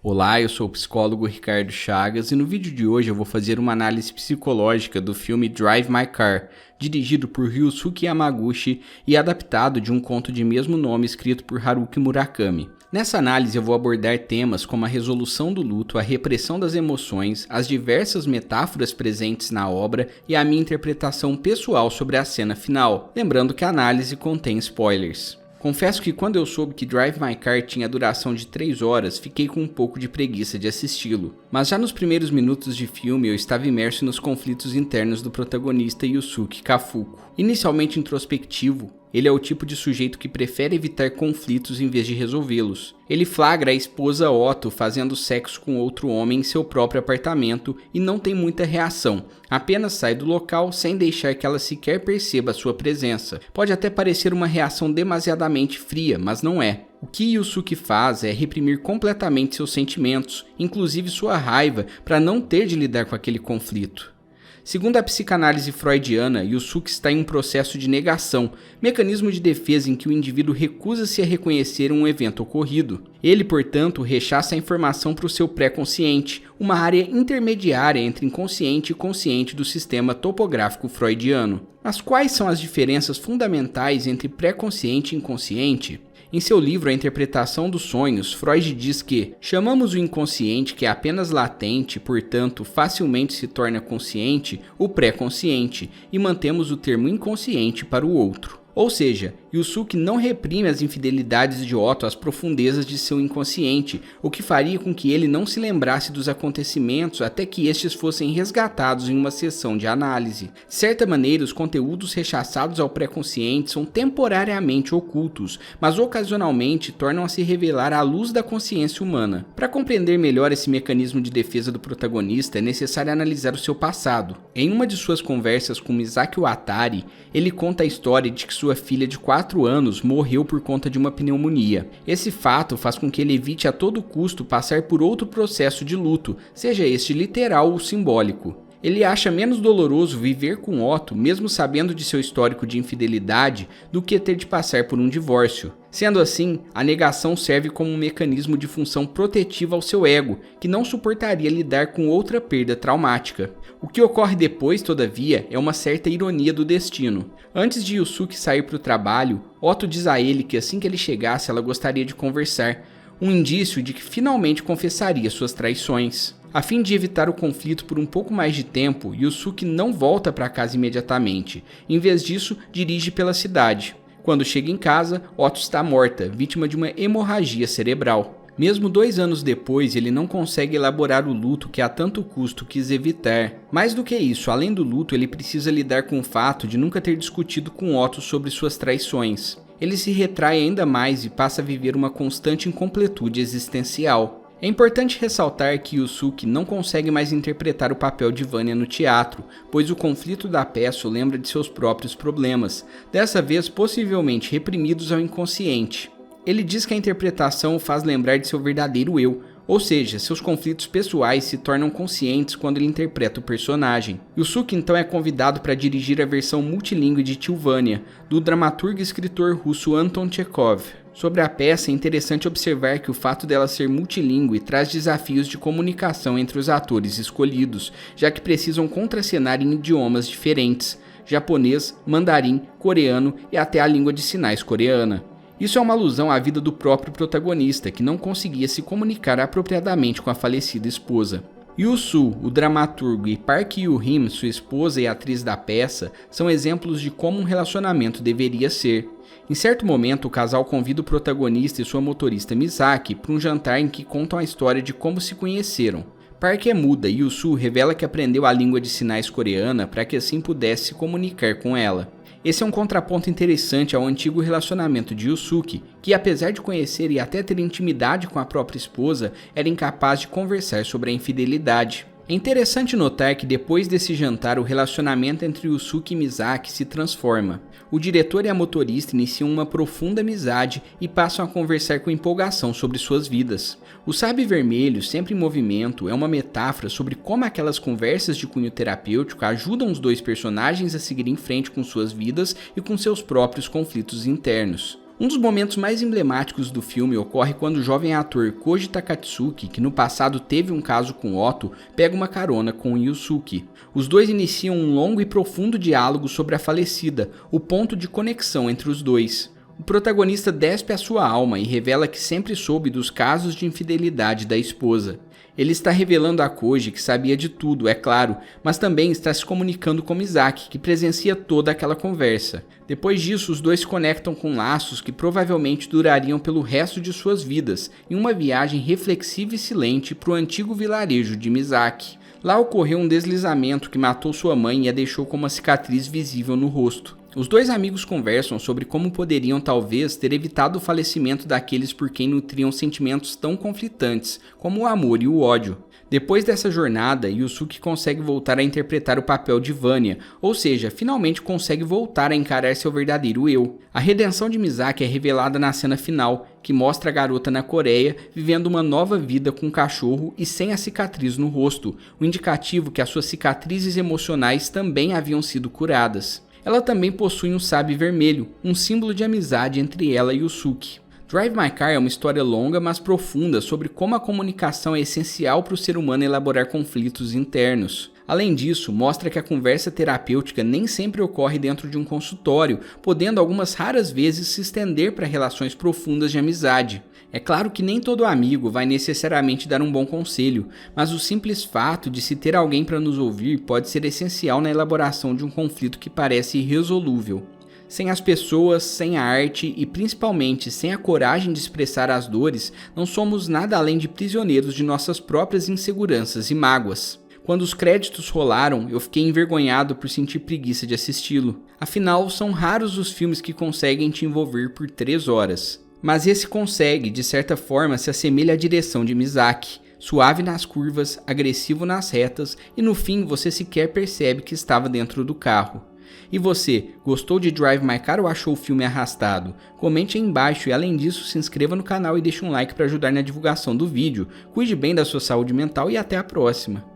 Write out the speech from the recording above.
Olá, eu sou o psicólogo Ricardo Chagas e no vídeo de hoje eu vou fazer uma análise psicológica do filme Drive My Car, dirigido por Ryusuke Yamaguchi e adaptado de um conto de mesmo nome escrito por Haruki Murakami. Nessa análise eu vou abordar temas como a resolução do luto, a repressão das emoções, as diversas metáforas presentes na obra e a minha interpretação pessoal sobre a cena final, lembrando que a análise contém spoilers. Confesso que quando eu soube que Drive My Car tinha duração de 3 horas, fiquei com um pouco de preguiça de assisti-lo. Mas já nos primeiros minutos de filme eu estava imerso nos conflitos internos do protagonista Yusuke Kafuku. Inicialmente introspectivo, ele é o tipo de sujeito que prefere evitar conflitos em vez de resolvê-los. Ele flagra a esposa Otto fazendo sexo com outro homem em seu próprio apartamento e não tem muita reação, apenas sai do local sem deixar que ela sequer perceba a sua presença. Pode até parecer uma reação demasiadamente fria, mas não é. O que Yusuke faz é reprimir completamente seus sentimentos, inclusive sua raiva, para não ter de lidar com aquele conflito. Segundo a psicanálise freudiana, Yusuke está em um processo de negação, mecanismo de defesa em que o indivíduo recusa-se a reconhecer um evento ocorrido. Ele, portanto, rechaça a informação para o seu pré-consciente, uma área intermediária entre inconsciente e consciente do sistema topográfico freudiano. Mas quais são as diferenças fundamentais entre pré-consciente e inconsciente? Em seu livro A Interpretação dos Sonhos, Freud diz que chamamos o inconsciente, que é apenas latente, portanto facilmente se torna consciente, o pré-consciente, e mantemos o termo inconsciente para o outro. Ou seja, Yusuke não reprime as infidelidades de Otto às profundezas de seu inconsciente, o que faria com que ele não se lembrasse dos acontecimentos até que estes fossem resgatados em uma sessão de análise. De certa maneira, os conteúdos rechaçados ao pré-consciente são temporariamente ocultos, mas ocasionalmente tornam a se revelar à luz da consciência humana. Para compreender melhor esse mecanismo de defesa do protagonista, é necessário analisar o seu passado. Em uma de suas conversas com Misaki Watari, ele conta a história de que sua filha de 4 anos morreu por conta de uma pneumonia. Esse fato faz com que ele evite a todo custo passar por outro processo de luto, seja este literal ou simbólico. Ele acha menos doloroso viver com Otto, mesmo sabendo de seu histórico de infidelidade, do que ter de passar por um divórcio. Sendo assim, a negação serve como um mecanismo de função protetiva ao seu ego, que não suportaria lidar com outra perda traumática. O que ocorre depois, todavia, é uma certa ironia do destino. Antes de Yusuke sair para o trabalho, Otto diz a ele que assim que ele chegasse ela gostaria de conversar, um indício de que finalmente confessaria suas traições. A fim de evitar o conflito por um pouco mais de tempo, Yusuke não volta para casa imediatamente. Em vez disso, dirige pela cidade. Quando chega em casa, Otto está morta, vítima de uma hemorragia cerebral. Mesmo 2 anos depois, ele não consegue elaborar o luto que a tanto custo quis evitar. Mais do que isso, além do luto, ele precisa lidar com o fato de nunca ter discutido com Otto sobre suas traições. Ele se retrai ainda mais e passa a viver uma constante incompletude existencial. É importante ressaltar que Yusuke não consegue mais interpretar o papel de Vanya no teatro, pois o conflito da peça o lembra de seus próprios problemas, dessa vez possivelmente reprimidos ao inconsciente. Ele diz que a interpretação o faz lembrar de seu verdadeiro eu, ou seja, seus conflitos pessoais se tornam conscientes quando ele interpreta o personagem. Yusuke então é convidado para dirigir a versão multilingüe de Tio Vanya, do dramaturgo e escritor russo Anton Chekhov. Sobre a peça, é interessante observar que o fato dela ser multilingüe traz desafios de comunicação entre os atores escolhidos, já que precisam contracenar em idiomas diferentes, japonês, mandarim, coreano e até a língua de sinais coreana. Isso é uma alusão à vida do próprio protagonista, que não conseguia se comunicar apropriadamente com a falecida esposa. Yu-Soo, o dramaturgo, e Park Yoo-rim, sua esposa e atriz da peça, são exemplos de como um relacionamento deveria ser. Em certo momento, o casal convida o protagonista e sua motorista Misaki para um jantar em que contam a história de como se conheceram. Park é muda e Yu-Soo revela que aprendeu a língua de sinais coreana para que assim pudesse se comunicar com ela. Esse é um contraponto interessante ao antigo relacionamento de Yusuke, que apesar de conhecer e até ter intimidade com a própria esposa, era incapaz de conversar sobre a infidelidade. É interessante notar que depois desse jantar o relacionamento entre Yusuke e Misaki se transforma. O diretor e a motorista iniciam uma profunda amizade e passam a conversar com empolgação sobre suas vidas. O Sabre Vermelho, sempre em movimento, é uma metáfora sobre como aquelas conversas de cunho terapêutico ajudam os dois personagens a seguir em frente com suas vidas e com seus próprios conflitos internos. Um dos momentos mais emblemáticos do filme ocorre quando o jovem ator Koji Takatsuki, que no passado teve um caso com Otto, pega uma carona com Yusuke. Os dois iniciam um longo e profundo diálogo sobre a falecida, o ponto de conexão entre os dois. O protagonista despe a sua alma e revela que sempre soube dos casos de infidelidade da esposa. Ele está revelando a Koji que sabia de tudo, é claro, mas também está se comunicando com Misaki, que presencia toda aquela conversa. Depois disso, os dois se conectam com laços que provavelmente durariam pelo resto de suas vidas, em uma viagem reflexiva e silente para o antigo vilarejo de Misaki. Lá ocorreu um deslizamento que matou sua mãe e a deixou com uma cicatriz visível no rosto. Os dois amigos conversam sobre como poderiam talvez ter evitado o falecimento daqueles por quem nutriam sentimentos tão conflitantes, como o amor e o ódio. Depois dessa jornada, Yusuke consegue voltar a interpretar o papel de Vanya, ou seja, finalmente consegue voltar a encarar seu verdadeiro eu. A redenção de Misaki é revelada na cena final, que mostra a garota na Coreia vivendo uma nova vida com um cachorro e sem a cicatriz no rosto, o indicativo que as suas cicatrizes emocionais também haviam sido curadas. Ela também possui um sabre vermelho, um símbolo de amizade entre ela e Yusuke. Drive My Car é uma história longa, mas profunda sobre como a comunicação é essencial para o ser humano elaborar conflitos internos. Além disso, mostra que a conversa terapêutica nem sempre ocorre dentro de um consultório, podendo algumas raras vezes se estender para relações profundas de amizade. É claro que nem todo amigo vai necessariamente dar um bom conselho, mas o simples fato de se ter alguém para nos ouvir pode ser essencial na elaboração de um conflito que parece irresolúvel. Sem as pessoas, sem a arte e principalmente sem a coragem de expressar as dores, não somos nada além de prisioneiros de nossas próprias inseguranças e mágoas. Quando os créditos rolaram, eu fiquei envergonhado por sentir preguiça de assisti-lo. Afinal, são raros os filmes que conseguem te envolver por 3 horas. Mas esse consegue, de certa forma, se assemelha à direção de Misaki. Suave nas curvas, agressivo nas retas e no fim você sequer percebe que estava dentro do carro. E você, gostou de Drive My Car ou achou o filme arrastado? Comente aí embaixo e além disso se inscreva no canal e deixe um like para ajudar na divulgação do vídeo. Cuide bem da sua saúde mental e até a próxima.